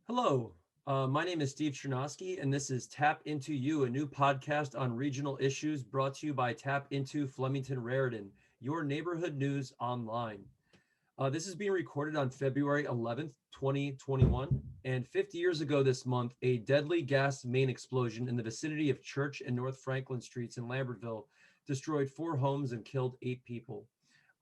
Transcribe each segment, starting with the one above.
Hello, my name is Steve Chernosky, and this is Tap Into You, a new podcast on regional issues brought to you by Tap Into Flemington Raritan, your neighborhood news online. This is being recorded on February 11th, 2021, and 50 years ago this month, a deadly gas main explosion in the vicinity of Church and North Franklin Streets in Lambertville destroyed 4 homes and killed 8 people.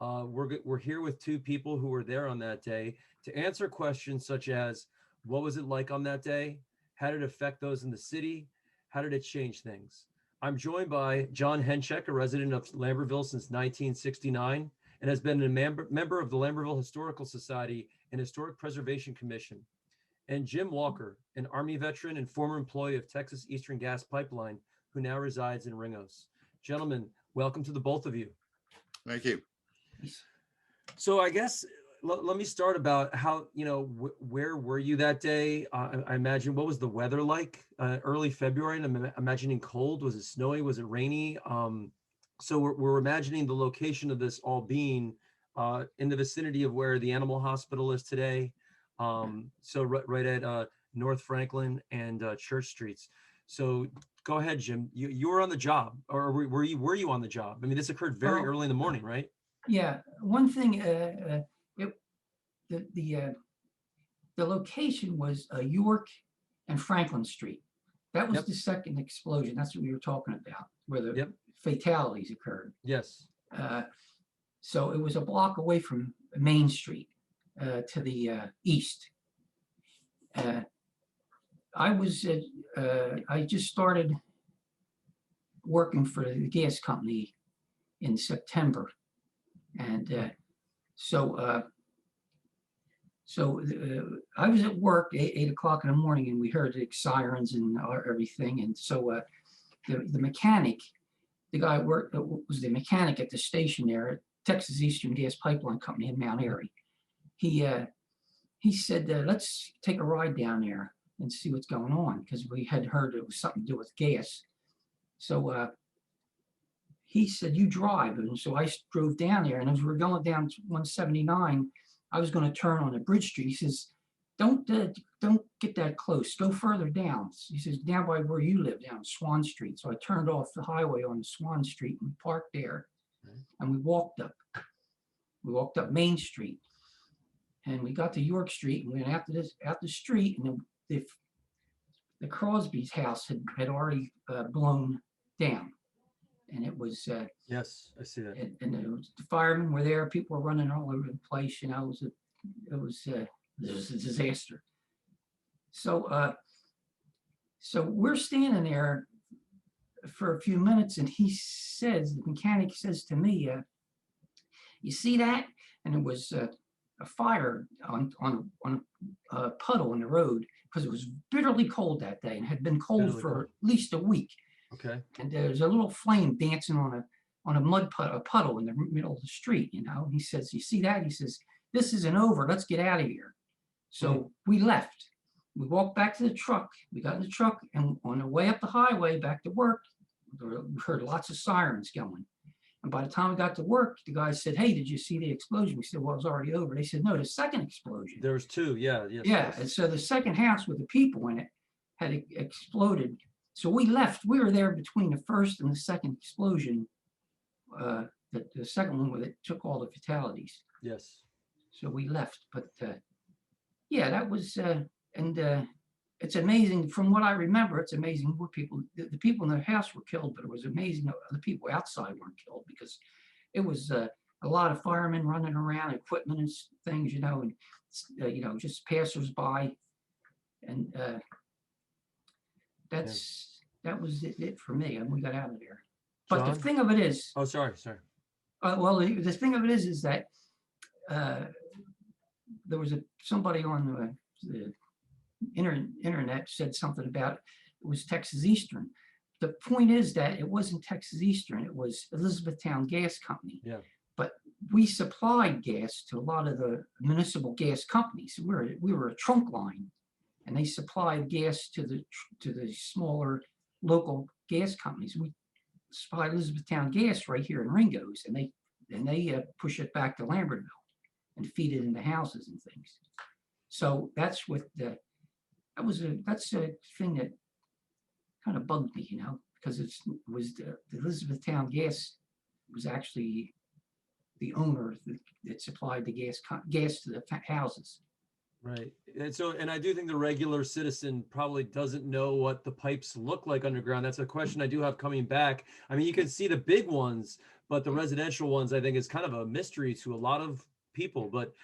We're here with 2 people who were there on that day to answer questions such as what was it like on that day? How did it affect those in the city? How did it change things? I'm joined by John Hencheck, a resident of Lambertville since 1969 and has been a member of the Lambertville Historical Society and Historic Preservation Commission, and Jim Walker, an Army veteran and former employee of Texas Eastern Gas Pipeline, who now resides in Ringoes. Gentlemen, welcome to the both of you. Thank you. So I guess let me start about how, where were you that day? I imagine, what was the weather like early February? And I'm imagining cold. Was it snowy? Was it rainy? So we're imagining the location of this all being in the vicinity of where the animal hospital is today. So right at North Franklin and Church Streets. So go ahead, Jim. You were on the job, or were you on the job? I mean, this occurred very early in the morning, right? Yeah, one thing, the location was York and Franklin Street. That was the second explosion. That's what we were talking about, where the fatalities occurred. Yes. So it was a block away from Main Street to the east. I just started working for the gas company in September. And so I was at work 8 o'clock in the morning, and we heard the sirens and everything. And so the mechanic, the guy was the mechanic at the station there at Texas Eastern Gas Pipeline Company in Mount Airy. He said, let's take a ride down there and see what's going on, because we had heard it was something to do with gas. So he said, you drive. And so I drove down there, and as we were going down 179, I was going to turn on a bridge street. He says, don't get that close. Go further down. He says, down by where you live, down Swan Street. So I turned off the highway on Swan Street and parked there. And we walked up. We walked up Main Street. And we got to York Street, and we went out the street, and the Crosby's house had already blown down. And it was yes, I see that. And the firemen were there. People were running all over the place. It was a disaster. So we're standing there for a few minutes, and the mechanic says to me, "You see that?" And it was a fire on a puddle in the road, because it was bitterly cold that day and had been cold for at least a week. Okay. And there's a little flame dancing on a puddle in the middle of the street, He says, you see that? He says, this isn't over. Let's get out of here. So we left. We walked back to the truck. We got in the truck, and on the way up the highway back to work, we heard lots of sirens going. And by the time we got to work, the guy said, hey, did you see the explosion? We said, well, it was already over. They said, no, the second explosion. There was 2, yes. Yeah, and so the second house with the people in it had exploded. So we left. We were there between the first and the second explosion, the second one where it took all the fatalities. Yes. So we left. But that was, it's amazing. From what I remember, it's amazing what the people in the house were killed, but it was amazing that the people outside weren't killed, because it was a lot of firemen running around, equipment and things, and, just passersby. And that was it for me, and we got out of there. But John? the thing of it is, sorry. well, the thing of it is that there was somebody on the internet said something about it was Texas Eastern. The point is that it wasn't Texas Eastern; it was Elizabethtown Gas Company. Yeah. But we supplied gas to a lot of the municipal gas companies. We were a trunk line, and they supplied gas to the smaller local gas companies. We supplied Elizabethtown Gas right here in Ringoes, and they push it back to Lambertville and feed it into houses and things. So that's what that's a thing that kind of bugged me, because it was the Elizabethtown Gas was actually the owner that supplied the gas to the houses. Right. And I do think the regular citizen probably doesn't know what the pipes look like underground. That's a question I do have coming back. I mean, you can see the big ones, but the residential ones, I think, is kind of a mystery to a lot of people. But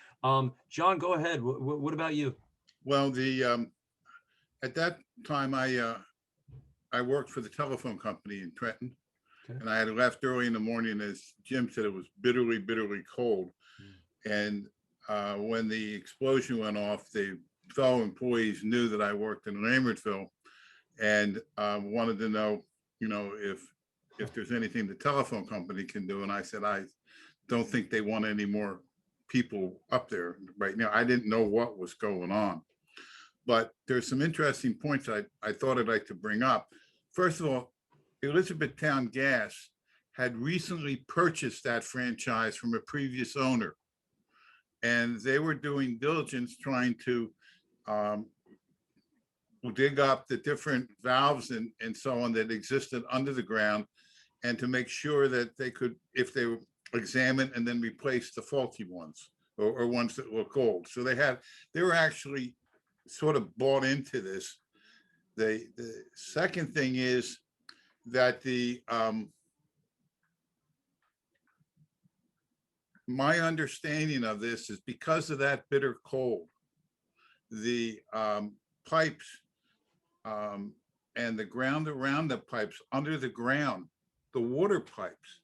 John, go ahead. What about you? Well, at that time, I worked for the telephone company in Trenton, Okay. and I had left early in the morning. As Jim said, it was bitterly, bitterly cold. And when the explosion went off, the fellow employees knew that I worked in Lambertville and wanted to know, if there's anything the telephone company can do. And I said, I don't think they want any more people up there right now. I didn't know what was going on. But there's some interesting points I thought I'd like to bring up. First of all, Elizabethtown Gas had recently purchased that franchise from a previous owner. And they were doing diligence trying to dig up the different valves and so on that existed under the ground, and to make sure that they could, if they were examined and then replace the faulty ones or ones that look old. So they were actually sort of bought into this. The second thing is that my understanding of this is because of that bitter cold, the pipes and the ground around the pipes under the ground, the water pipes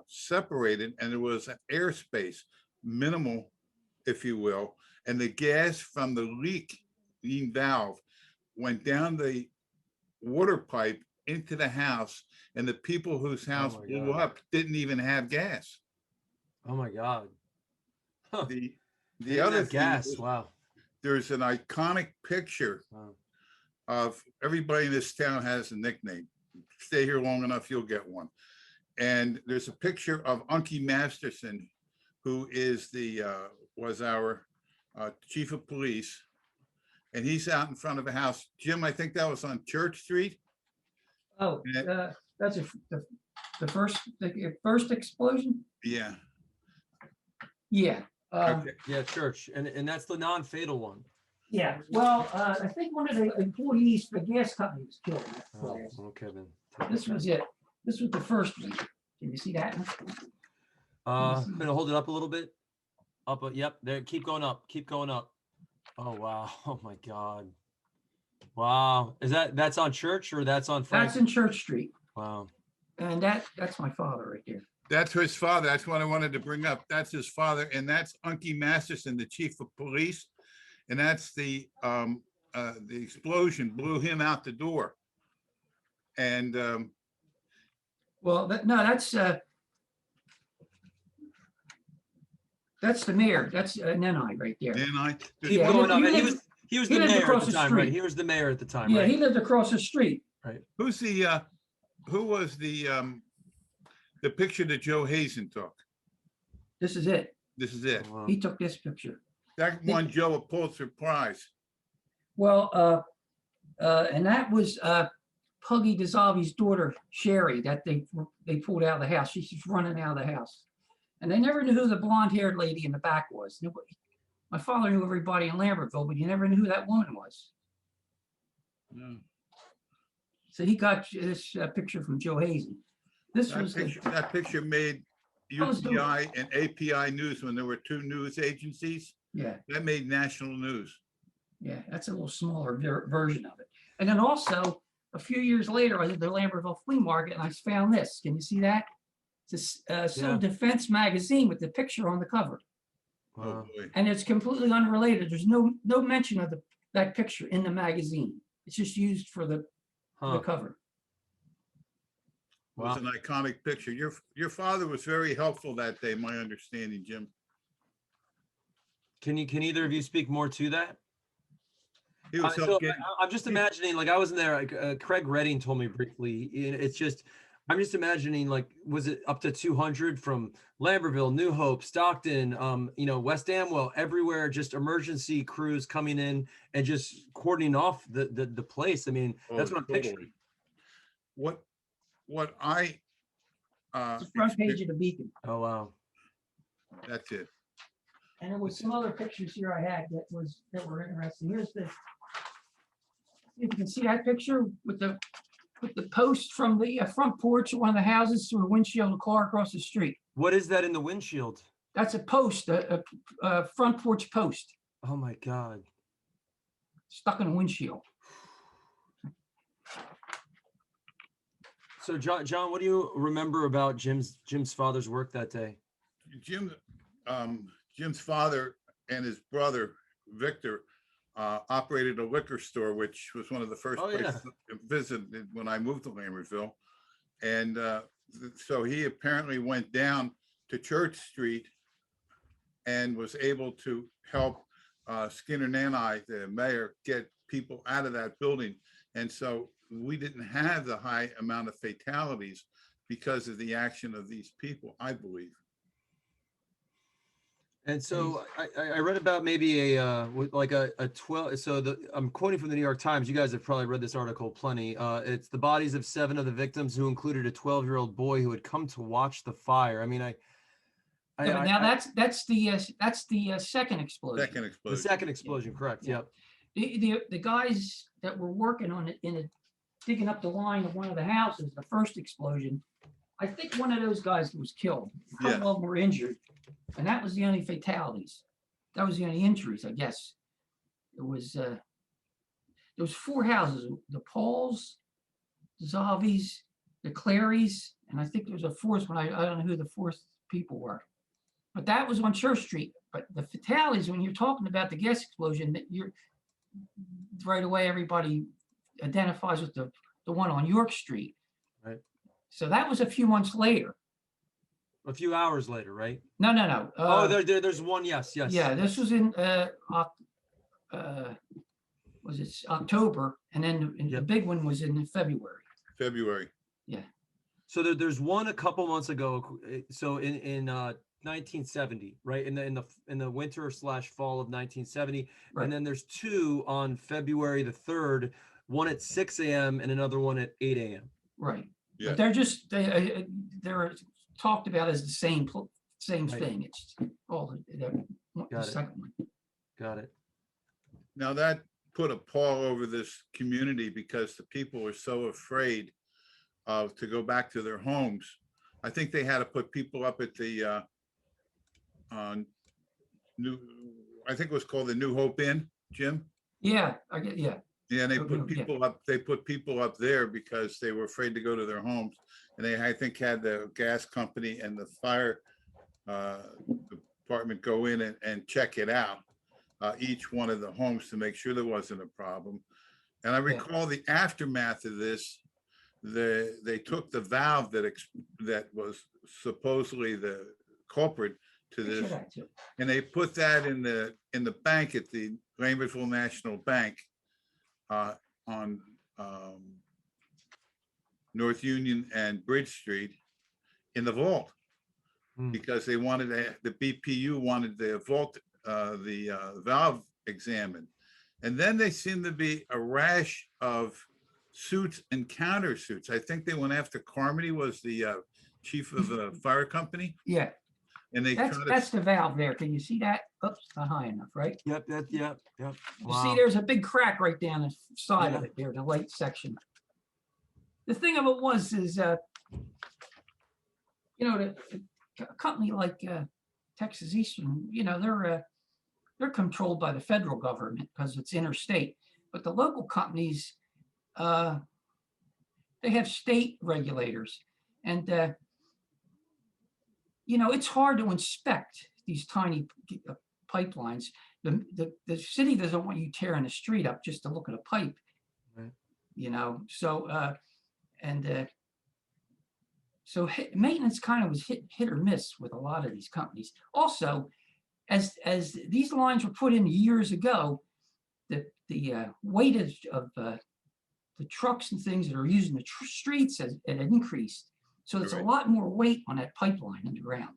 separated, and there was an airspace, minimal, if you will, and the gas from the leaking valve went down the water pipe into the house, and the people whose house blew up didn't even have gas. Oh my God. Huh. The other thing gas. is, wow. There's an iconic picture of everybody in this town has a nickname. Stay here long enough, you'll get one. And there's a picture of Unky Masterson, who is was our chief of police, and he's out in front of a house. Jim, I think that was on Church Street. Oh, that's the first explosion. Yeah. Yeah. Okay. Yeah, Church, and that's the non-fatal one. Yeah. Well, I think one of the employees for the gas company was killed in that Oh, blast. okay then. This was it. This was the first one. Can you see that? Gonna hold it up a little bit. Up, yep. There. Keep going up. Keep going up. Oh wow. Oh my God. Wow. That's on Church or that's on Frank? That's in Church Street. Wow. And that's my father right there. That's his father. That's what I wanted to bring up. That's his father, and that's Unky Masterson, the chief of police, and that's the explosion blew him out the door. And well, that's the mayor. That's Nenai right there. then Yeah, he was the mayor at the time, right? He was the mayor at the time, Yeah, right? he lived across the street. Right. who was the picture that Joe Hazen took? This is it. This is it. Wow. He took this picture. That won Joe a Pulitzer Prize. Well, and that was Puggy Dissolvi's daughter, Sherry, that they pulled out of the house. She's just running out of the house. And they never knew who the blonde-haired lady in the back was. Nobody. My father knew everybody in Lambertville, but he never knew who that woman was. No. So he got this picture from Joe Hazen. That picture made UPI and API News when there were two news agencies. Yeah. That made national news. Yeah, that's a little smaller version of it. And then also, a few years later, I did the Lambertville Flea Market, and I found this. Can you see that? It's a Civil Defense magazine with the picture on the cover. Wow. Oh boy. And it's completely unrelated. There's no mention of that picture in the magazine. It's just used for the cover. It was an iconic picture. Your father was very helpful that day, my understanding, Jim. Can either of you speak more to that? He was I'm just imagining, like I wasn't there. Craig Redding told me briefly. It's just I'm just imagining, like, was it up to 200 from Lambertville, New Hope, Stockton, West Amwell, everywhere, just emergency crews coming in and just cordoning off the place. I mean, Oh, that's what I'm totally. picturing. What I It's the front page of the Beacon. Oh, wow. that's it. And there was some other pictures here I had that were interesting. Here's if you can see that picture with the post from the front porch of one of the houses through a windshield of a car across the street. What is that in the windshield? That's a post, a front porch post Oh my God. stuck in a windshield. So John, what do you remember about Jim's father's work that day? Jim's father and his brother Victor operated a liquor store, which was one of the first places I visited when I moved to Lambertville. And so he apparently went down to Church Street and was able to help Skinner Nanai, the mayor, get people out of that building. And so we didn't have the high amount of fatalities because of the action of these people, I believe. And so I read about maybe a 12. So I'm quoting from the New York Times. You guys have probably read this article plenty. It's the bodies of 7 of the victims, who included a 12-year-old boy who had come to watch the fire. I mean, Now that's the second explosion. The second explosion, correct? Yeah. Yep. The guys that were working on it digging up the line of one of the houses, the first explosion, I think one of those guys was killed. A couple of them were injured, and that was the only fatalities. That was the only injuries, I guess. There was 4 houses: the Pauls, the Zavis, the Clarys, and I think there was a 4th one. I don't know who the 4th people were, but that was on Church Street. But the fatalities, when you're talking about the gas explosion, that you're right away, everybody identifies with the one on York Street. Right. So that was a few months later. A few hours later, right? No. There's one. Yes. Yeah, this was in was it October, and then the big one was in February. Yeah. So there's one a couple months ago. So in 1970, right? In the winter / fall of 1970, Right. And then there's 2 on February the 3rd. One at 6 a.m. and another one at 8 a.m. Right. Yeah. But they're talked about as the same thing. It's all the second one. Got it. Now that put a pall over this community because the people were so afraid to go back to their homes. I think they had to put people up at the I think it was called the New Hope Inn, Jim. Yeah, I get. Yeah. Yeah, and they put people up. They put people up there because they were afraid to go to their homes, and they, I think, had the gas company and the fire department go in and check it out, each one of the homes, to make sure there wasn't a problem. And I recall the aftermath of this. They took the valve that was supposedly the culprit to this, and they put that in the bank at the Lambertville National Bank. On North Union and Bridge Street in the vault, because they wanted the BPU wanted the vault, the valve examined. And then there seemed to be a rash of suits and countersuits. I think they went after Carmody, was the chief of the fire company. Yeah. And that's the valve there. Can you see that? Oops, not high enough, right? Yep. Wow. Wow. You see, there's a big crack right down the side of it there, the light section. The thing of it is, a company like Texas Eastern, they're controlled by the federal government because it's interstate. But the local companies, they have state regulators, and it's hard to inspect these tiny pipelines. The city doesn't want you tearing the street up just to look at a pipe, right. So maintenance kind of was hit or miss with a lot of these companies. Also, as these lines were put in years ago, the weightage of the trucks and things that are using the streets had increased. So it's a Right. lot more weight on that pipeline underground.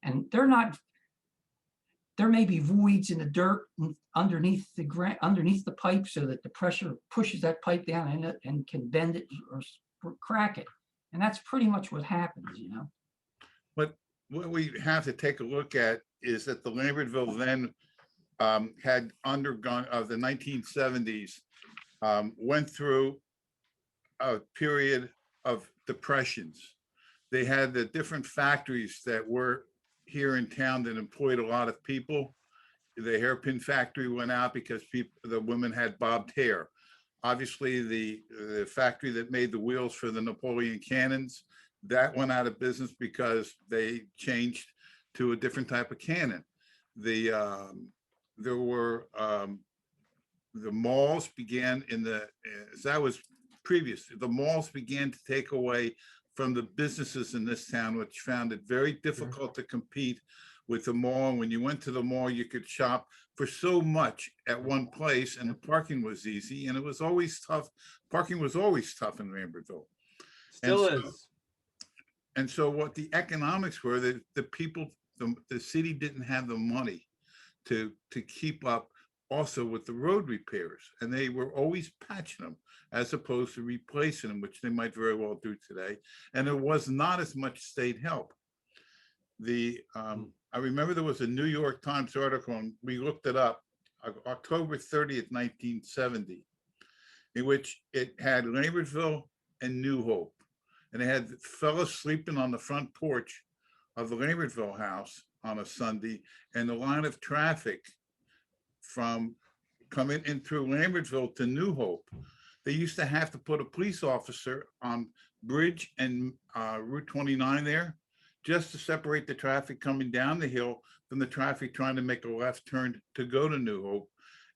And there may be voids in the dirt underneath the ground, underneath the pipe, so that the pressure pushes that pipe down and can bend it or crack it. And that's pretty much what happens, you know. But what we have to take a look at is that the Lambertville then had undergone, of the 1970s, went through a period of depressions. They had the different factories that were here in town that employed a lot of people. The hairpin factory went out because the women had bobbed hair. Obviously, the factory that made the wheels for the Napoleon cannons, that went out of business because they changed to a different type of cannon. There were the malls began that was previous. The malls began to take away from the businesses in this town, which found it very difficult to compete with the mall. When you went to the mall, you could shop for so much at one place, and the parking was easy, and it was always tough. Parking was always tough in Lambertville. Still is. And so what the economics were, the people, the city didn't have the money to keep up also with the road repairs, and they were always patching them as opposed to replacing them, which they might very well do today. And there was not as much state help. I remember there was a New York Times article, and we looked it up, October 30th, 1970, in which it had Lambertville and New Hope. And they had fellas sleeping on the front porch of the Lambertville house on a Sunday, and the line of traffic from coming in through Lambertville to New Hope, they used to have to put a police officer on Bridge and Route 29 there, just to separate the traffic coming down the hill from the traffic trying to make a left turn to go to New Hope.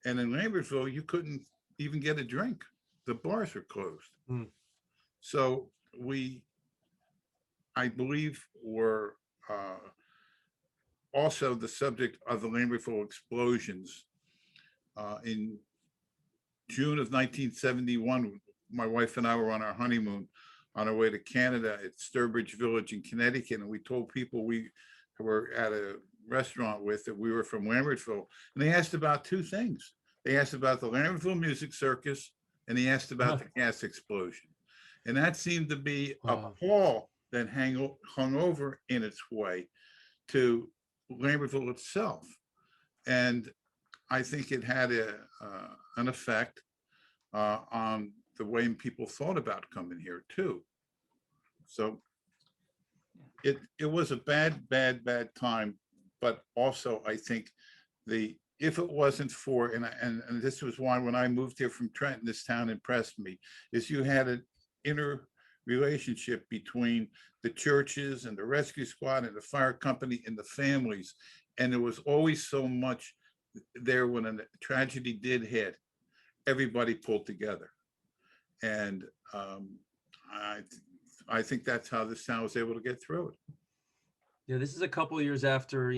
And in Lambertville, you couldn't even get a drink. The bars were closed. So I believe, were also the subject of the Lambertville explosions. In June of 1971, my wife and I were on our honeymoon on our way to Canada at Sturbridge Village in Connecticut, and we told people we were at a restaurant with that we were from Lambertville, and they asked about two things. They asked about the Lambertville Music Circus, and they asked about the gas explosion. And that seemed to be a pall that hung over in its way to Lambertville itself. And I think it had an effect on the way people thought about coming here too. So it was a bad time, but also I think if it wasn't for, and this was why when I moved here from Trenton, this town impressed me, is you had an inner relationship between the churches and the rescue squad and the fire company and the families. And there was always so much there when a tragedy did hit, everybody pulled together. And I think that's how this town was able to get through it. Yeah, this is a couple of years after,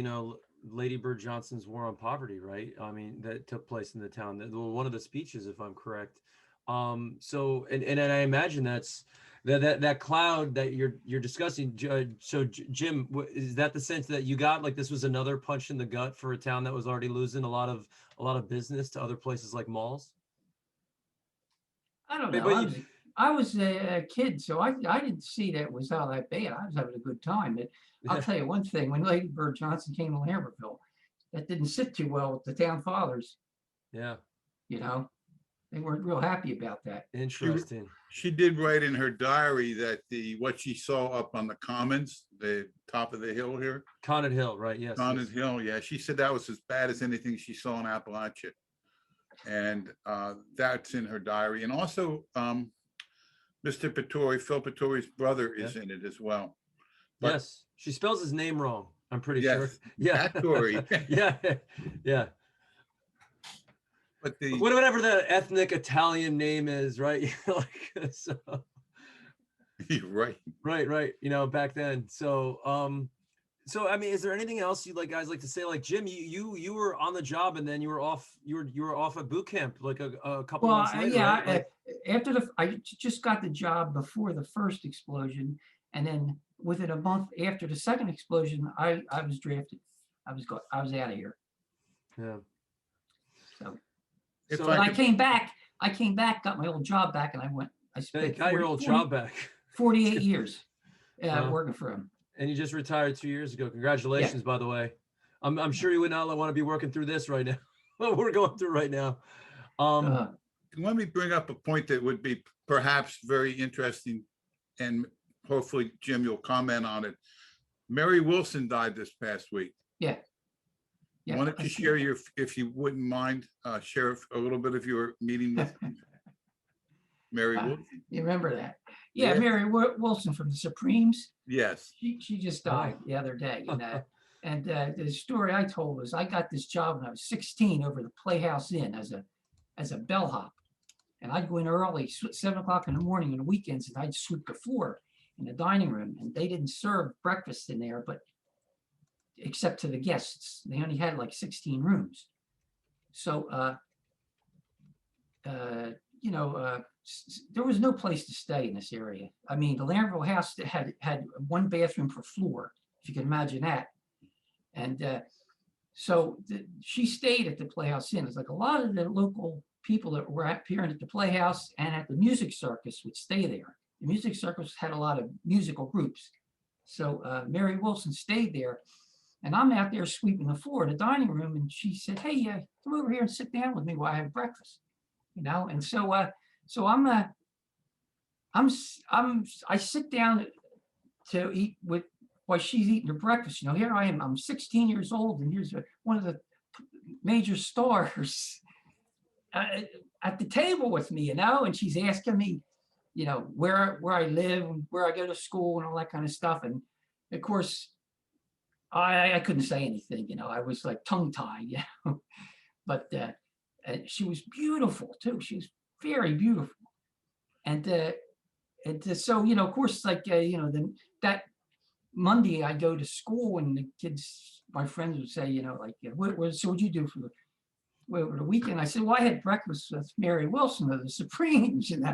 Lady Bird Johnson's War on Poverty, right? I mean, that took place in the town. One of the speeches, if I'm correct. So, and I imagine that's that cloud that you're discussing. So, Jim, is that the sense that you got, like this was another punch in the gut for a town that was already losing a lot of business to other places like malls? I don't know. I was a kid, so I didn't see that it was all that bad. I was having a good time. But I'll tell you one thing: when Lady Bird Johnson came to Lambertville, that didn't sit too well with the town fathers. Yeah, they weren't real happy about that. Interesting. She did write in her diary that what she saw up on the Commons, the top of the hill here, Connet Hill, right? Yes. Connet Hill. Yeah, she said that was as bad as anything she saw in Appalachia, and that's in her diary. And also, Mr. Pettori, Phil Pettori's brother, is in it as well. But, yes, she spells his name wrong, I'm pretty sure. Yeah, Pettori. yeah. But whatever the ethnic Italian name is, right? So, right. Back then. So, I mean, is there anything else you guys like to say? Like Jim, you were on the job and then you were off. You were off at boot camp like a couple months later. Yeah. Right? I just got the job before the first explosion, And then within a month after the second explosion, I was drafted. I was out of here. Yeah. So, If so I I could- came back, got my old job back, and I Hey, spent got your old job back. 48 years Wow. working for him. And you just retired 2 years ago. Congratulations, by the way. I'm sure you would not want to be working through this right now. What we're going through right now. Let me bring up a point that would be perhaps very interesting, and hopefully, Jim, you'll comment on it. Mary Wilson died this past week. Yeah. Why don't you share if you wouldn't mind, share a little bit of your meeting with Mary Wilson? You remember that? Yeah, Yeah. Mary Wilson from the Supremes. Yes. She just died the other day. And the story I told was I got this job when I was 16 over the Playhouse Inn as a bellhop. And I'd go in early, 7 o'clock in the morning on the weekends, and I'd sweep the floor in the dining room. And they didn't serve breakfast in there, but except to the guests. They only had like 16 rooms. So, there was no place to stay in this area. I mean, the Lambertville house had one bathroom per floor, if you can imagine that. And so she stayed at the Playhouse Inn. It's like a lot of the local people that were appearing at the Playhouse and at the Music Circus would stay there. The Music Circus had a lot of musical groups. So Mary Wilson stayed there. And I'm out there sweeping the floor in the dining room. And she said, hey, come over here and sit down with me while I have breakfast. And so I sit down to eat while she's eating her breakfast. Here I am, I'm 16 years old, and here's one of the major stars at the table with me, and she's asking me, where I live, where I go to school, and all that kind of stuff. And of course, I couldn't say anything, I was like tongue-tied, but she was beautiful too. She was very beautiful. And so, of course, like, that Monday I go to school, and the kids, my friends would say, so what'd you do for over the weekend? I said, well, I had breakfast with Mary Wilson of the Supremes, and they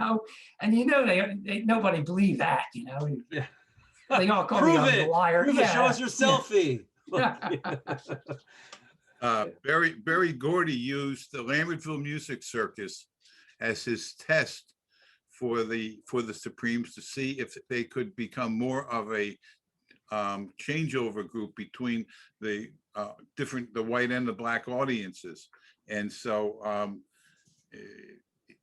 nobody believed that, Yeah. They all call me a liar. Prove it. Show us your selfie. Barry Gordy used the Lambertville Music Circus as his test for the Supremes to see if they could become more of a changeover group between the white and the black audiences. And so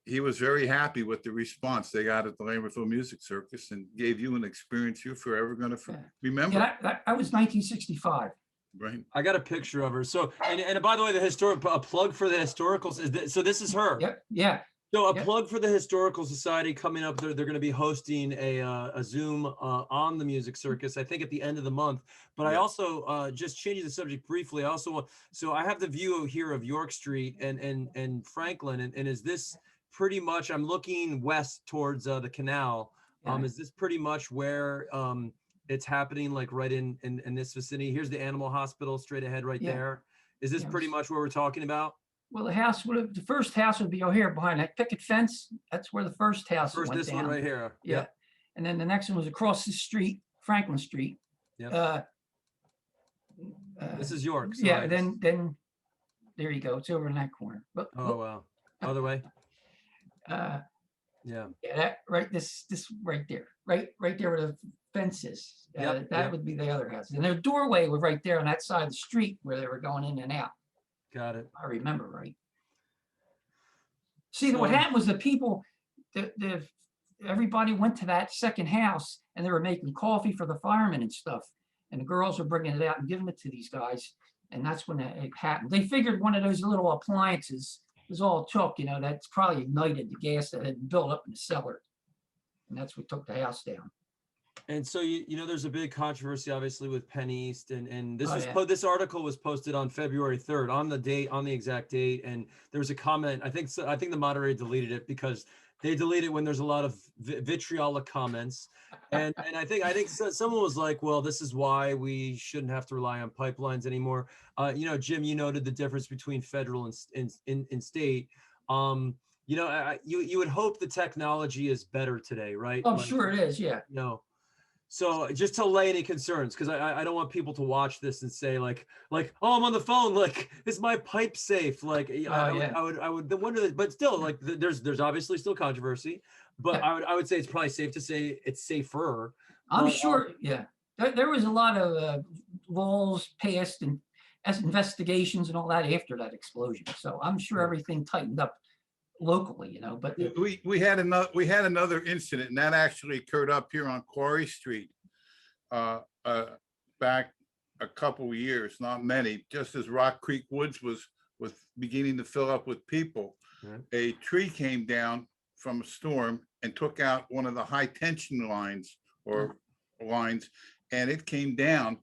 he was very happy with the response they got at the Lambertville Music Circus, and gave you an experience you're forever going to remember. Yeah, I was 1965. Right. I got a picture of her. So, and by the way, a plug for the historicals so this is her. Yep. Yeah. So plug for the Historical Society coming up. They're going to be hosting a Zoom on the Music Circus, I think at the end of the month. But I also, just changing the subject briefly, I also want, so I have the view here of York Street and Franklin. And is this pretty much, I'm looking west towards the canal. Is this pretty much where it's happening, like right in this vicinity? Here's the animal hospital straight ahead right there. Is this pretty much what we're talking about? Well, the first house would be over here behind that picket fence. That's where the first house went this down. one right here. Yeah. And then the next one was across the street, Franklin Street. Yeah. This is York. Yeah. Then there you go. It's over in that corner. But, oh wow. Other way. Yeah. Yeah. This right there, right there where the fence is. That would be the other house. And their doorway was right there on that side of the street where they were going in and out. Got it. I remember right. See, what happened was the people, everybody went to that second house, and they were making coffee for the firemen and stuff. And the girls were bringing it out and giving it to these guys. And that's when it happened. They figured one of those little appliances was all it took, that's probably ignited the gas that had built up in the cellar. And that's what took the house down. And so, there's a big controversy, obviously, with Penn East, and this this article was posted on February 3rd, on the exact date. And there was a comment. I think the moderator deleted it because they delete it when there's a lot of vitriolic comments. And I think someone was like, well, this is why we shouldn't have to rely on pipelines anymore. Jim, you noted the difference between federal and state. You would hope the technology is better today, right? Oh, sure it is. Yeah. So just to allay any concerns, because I don't want people to watch this and say like oh, I'm on the phone, like is my pipe safe? Like Yeah. I would wonder that, but still like there's obviously still controversy, but Yeah. I would say it's probably safe to say it's safer. I'm But sure, yeah. There was a lot of laws passed and as investigations and all that after that explosion. So I'm sure Yeah. everything tightened up locally, you know, but We had another incident, and that actually occurred up here on Quarry Street uh, back a couple of years, not many, just as Rock Creek Woods was beginning to fill up with people. Right. A tree came down from a storm and took out one of the high tension lines or lines, and it came down.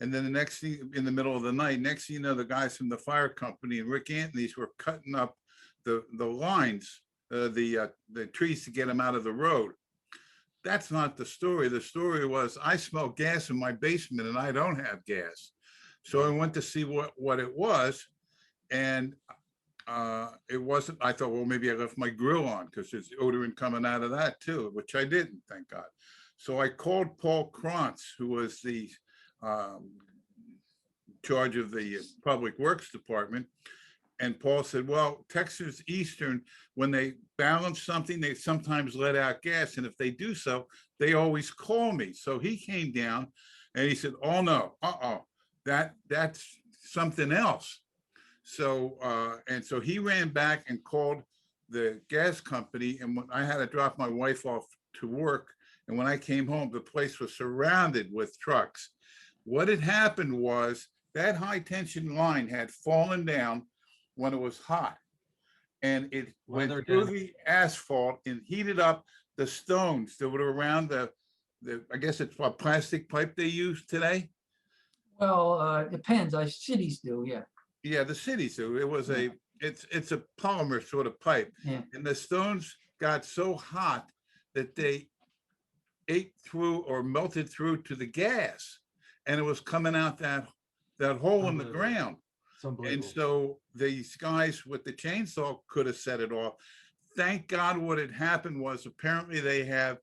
And then the next thing, in the middle of the night, next thing you know, the guys from the fire company and Rick Anthony's were cutting up the lines, the trees to get them out of the road. That's not the story. The story was I smell gas in my basement and I don't have gas. So I went to see what it was, and it wasn't. I thought, well, maybe I left my grill on because there's odorant coming out of that too, which I didn't, thank God. So I called Paul Krantz, who was the charge of the Public Works Department. And Paul said, well, Texas Eastern, when they balance something, they sometimes let out gas. And if they do so, they always call me. So he came down and he said, oh no, that's something else. So, and so he ran back and called the gas company. And when I had to drop my wife off to work, and when I came home, the place was surrounded with trucks. What had happened was that high tension line had fallen down when it was hot, and it went through the asphalt and heated up the stones that were around the I guess it's what plastic pipe they use today. well, depends. Cities do, yeah. Yeah, the cities do. It was it's a polymer sort of pipe, Yeah. and the stones got so hot that they ate through or melted through to the gas, and it was coming out that hole in the ground. And so these guys with the chainsaw could have set it off. Thank God what had happened was apparently they have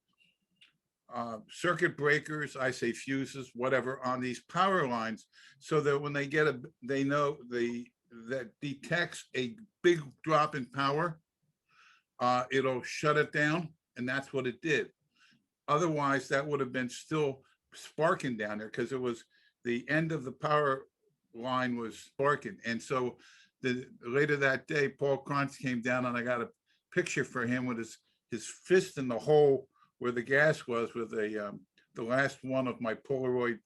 circuit breakers, I say fuses, whatever, on these power lines, so that when they get they know that detects a big drop in power, it'll shut it down, and that's what it did. Otherwise, that would have been still sparking down there because it was the end of the power line was sparking. And so later that day, Paul Krantz came down and I got a picture for him with his fist in the hole where the gas was with the last one of my Polaroid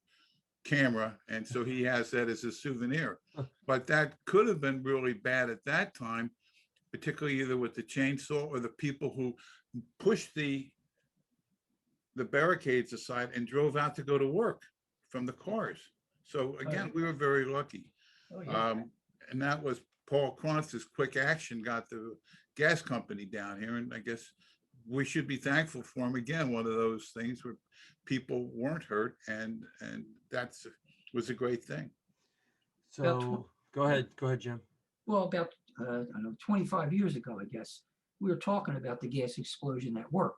camera. And so he has that as a souvenir. But that could have been really bad at that time, particularly either with the chainsaw or the people who pushed the barricades aside and drove out to go to work from the cars. So again, we were very lucky. Oh, yeah. And that was Paul Krantz's quick action got the gas company down here. And I guess we should be thankful for him again. One of those things where people weren't hurt, and that's was a great thing. So go ahead, Jim. Well, about I don't know, 25 years ago, I guess, we were talking about the gas explosion at work,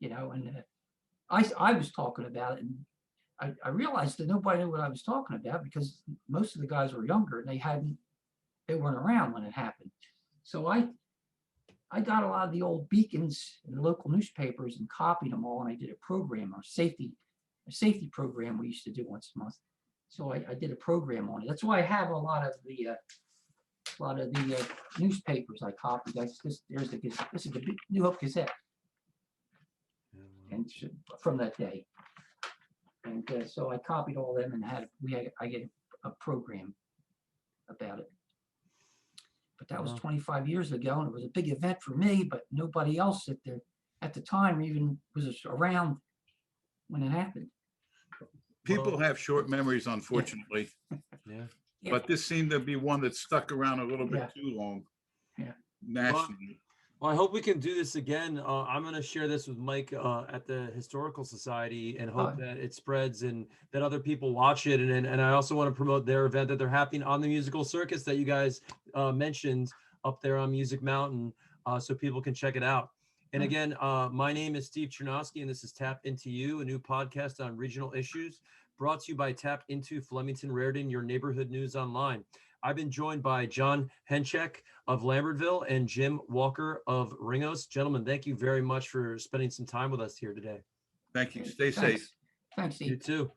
you know, and I was talking about it, and I realized that nobody knew what I was talking about because most of the guys were younger and they weren't around when it happened. So I got a lot of the old beacons in the local newspapers and copied them all, and I did a program, a safety program we used to do once a month. So I did a program on it. That's why I have a lot of the newspapers I copied. This is the New Hope Gazette, and from that day. And so I copied all them and I get a program about it. But that was 25 years ago, and it was a big event for me, but nobody else at the time even was around when it happened. People have short memories, unfortunately. Yeah. But this seemed to be one that stuck around a little bit too long. Yeah. Nationally. Well, I hope we can do this again. I'm going to share this with Mike at the Historical Society and hope that it spreads and that other people watch it. And I also want to promote their event that they're having on the Musical Circus that you guys mentioned up there on Music Mountain, so people can check it out. And again, my name is Steve Chernosky, and this is Tap Into You, a new podcast on regional issues brought to you by Tap Into Flemington Raritan, your neighborhood news online. I've been joined by John Hencheck of Lambertville and Jim Walker of Ringoes. Gentlemen, thank you very much for spending some time with us here today. Thank you. Stay Thanks. safe. Thanks, Steve. You too.